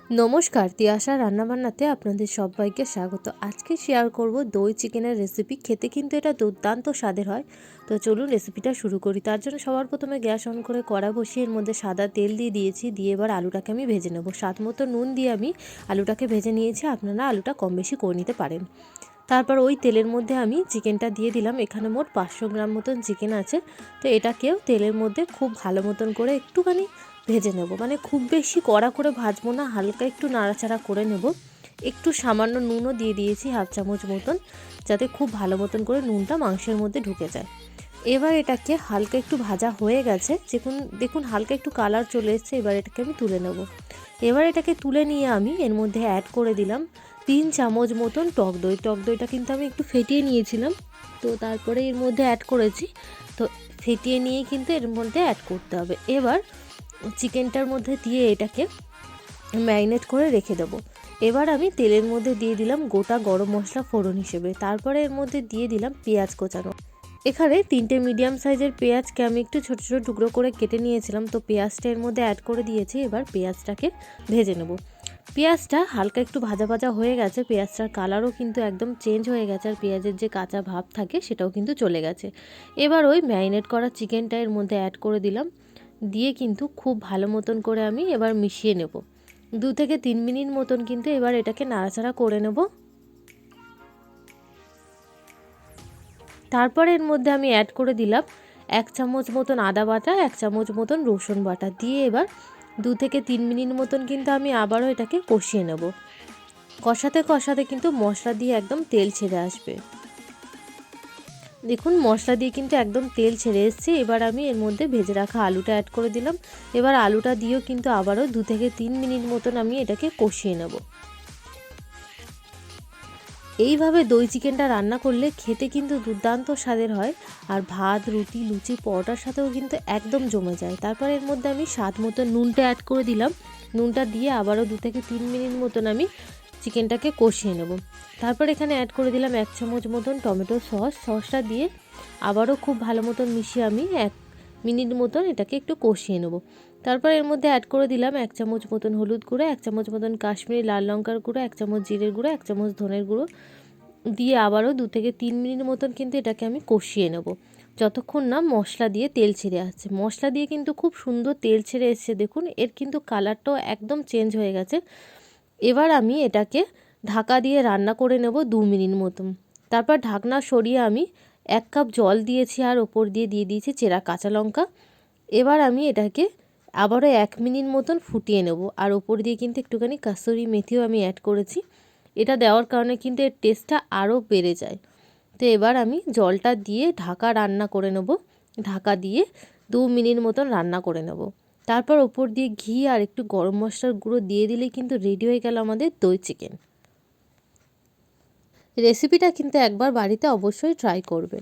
নমস্কার, তিয়াশা রান্নাবান্নাতে আপনাদের সবাইকে স্বাগত। আজকে শেয়ার করব দই চিকেনের রেসিপি। খেতে কিন্তু এটা দুর্দান্ত স্বাদের হয়। তো চলুন রেসিপিটা শুরু করি। তার জন্য সবার প্রথমে গ্যাস অন করে কড়া বসিয়ে এর মধ্যে সাদা তেল দিয়ে দিয়েছি। দিয়ে এবার আলুটাকে আমি ভেজে নেব। স্বাদ মতো নুন দিয়ে আমি আলুটাকে ভেজে নিয়েছি। আপনারা আলুটা কম বেশি করে নিতে পারেন। তারপর ওই তেলের মধ্যে আমি চিকেনটা দিয়ে দিলাম। এখানে মোট 500 গ্রাম মতন চিকেন আছে। তো এটাকেও তেলের মধ্যে খুব ভালো মতন করে একটুখানি ভেজে নেব। মানে খুব বেশি কড়া করে ভাজবো না, হালকা একটু নাড়াচাড়া করে নেব। একটু সামান্য নুনও দিয়ে দিয়েছি, হাফ চামচ মতন, যাতে খুব ভালো মতন করে নুনটা মাংসের মধ্যে ঢুকে যায়। এবার এটাকে হালকা একটু ভাজা হয়ে গেছে, দেখুন হালকা একটু কালার চলে এসেছে। এবার এটাকে আমি তুলে নেব। এবার এটাকে তুলে নিয়ে আমি এর মধ্যে অ্যাড করে দিলাম 3 চামচ মতন টক দই। টক দইটা কিন্তু আমি একটু ফেটিয়ে নিয়েছিলাম, তো তারপরে এর মধ্যে অ্যাড করেছি। তো ফেটিয়ে নিয়ে কিন্তু এর মধ্যে অ্যাড করতে হবে। এবার চিকেনটার মধ্যে দিয়ে এটাকে ম্যারিনেট করে রেখে দেবো। এবার আমি তেলের মধ্যে দিয়ে দিলাম গোটা গরম মশলা ফোড়ন হিসেবে। তারপরে এর মধ্যে দিয়ে দিলাম পেঁয়াজ কোচানো। এখানে 3টে মিডিয়াম সাইজের পেঁয়াজকে আমি একটু ছোটো ছোটো টুকরো করে কেটে নিয়েছিলাম। তো পেঁয়াজটা এর মধ্যে অ্যাড করে দিয়েছি। এবার পেঁয়াজটাকে ভেজে নেব। পেঁয়াজটা হালকা একটু ভাজা ভাজা হয়ে গেছে। পেঁয়াজটার কালারও কিন্তু একদম চেঞ্জ হয়ে গেছে, আর পেঁয়াজের যে কাঁচা ভাব থাকে সেটাও কিন্তু চলে গেছে। এবার ওই ম্যারিনেট করা চিকেনটা এর মধ্যে অ্যাড করে দিলাম। দিয়ে কিন্তু খুব ভালো মতন করে আমি এবার মিশিয়ে নেব। 2 থেকে 3 মিনিট মতন কিন্তু এবার এটাকে নাড়াচাড়া করে নেব। তারপর এর মধ্যে আমি অ্যাড করে দিলাম 1 চামচ মতন আদা বাটা, 1 চামচ মতন রসুন বাটা। দিয়ে এবার 2 থেকে 3 মিনিট মতন কিন্তু আমি আবারও এটাকে কষিয়ে নেব। কষাতে কষাতে কিন্তু মশলা দিয়ে একদম তেল ছেড়ে আসবে। দেখুন মশলা দিয়ে কিন্তু একদম তেল ছেড়ে এসেছে। এবার আমি এর মধ্যে ভেজে রাখা আলুটা অ্যাড করে দিলাম। এবার আলুটা দিয়েও কিন্তু আবারও 2 থেকে 3 মিনিট মতন আমি এটাকে কষিয়ে নেব। এইভাবে দই চিকেনটা রান্না করলে খেতে কিন্তু দুর্দান্ত স্বাদের হয়, আর ভাত, রুটি, লুচি, পরোটার সাথেও কিন্তু একদম জমে যায়। তারপর এর মধ্যে আমি স্বাদ মতো নুনটা অ্যাড করে দিলাম। নুনটা দিয়ে আবারও 2 থেকে 3 মিনিট মতন আমি চিকেনটাকে কষিয়ে নেব। তারপর এখানে অ্যাড করে দিলাম 1 চামচ মতন টমেটো সসটা দিয়ে আবারও খুব ভালো মতন মিশিয়ে আমি 1 মিনিট মতন এটাকে একটু কষিয়ে নেব। তারপর এর মধ্যে অ্যাড করে দিলাম 1 চামচ মতন হলুদ গুঁড়ো, 1 চামচ মতন কাশ্মীরি লাল লঙ্কার গুঁড়ো, 1 চামচ জিরের গুঁড়ো, 1 চামচ ধনের গুঁড়ো দিয়ে আবারও 2 থেকে 3 মিনিট মতন কিন্তু এটাকে আমি কষিয়ে নেব, যতক্ষণ না মশলা দিয়ে তেল ছেড়ে আসছে। মশলা দিয়ে কিন্তু খুব সুন্দর তেল ছেড়ে এসছে। দেখুন এর কিন্তু কালারটাও একদম চেঞ্জ হয়ে গেছে। এবার আমি এটাকে ঢাকা দিয়ে রান্না করে নেব 2 মিনিট মতন। তারপর ঢাকনা সরিয়ে আমি 1 কাপ জল দিয়েছি, আর ওপর দিয়ে দিয়েছি চেরা কাঁচা লঙ্কা। এবার আমি এটাকে আবারও 1 মিনিট মতন ফুটিয়ে নেব, আর ওপর দিয়ে কিন্তু একটুখানি কাসুরি মেথিও আমি অ্যাড করেছি। এটা দেওয়ার কারণে কিন্তু এর টেস্টটা আরও বেড়ে যায়। তো এবার আমি জলটা দিয়ে ঢাকা রান্না করে নেব। ঢাকা দিয়ে 2 মিনিট মতন রান্না করে নেব। তারপর ওপর দিয়ে ঘি আর একটু গরম মশলার গুঁড়ো দিয়ে দিলেই কিন্তু রেডি হয়ে গেল আমাদের দই চিকেন। রেসিপিটা কিন্তু একবার বাড়িতে অবশ্যই ট্রাই করবে।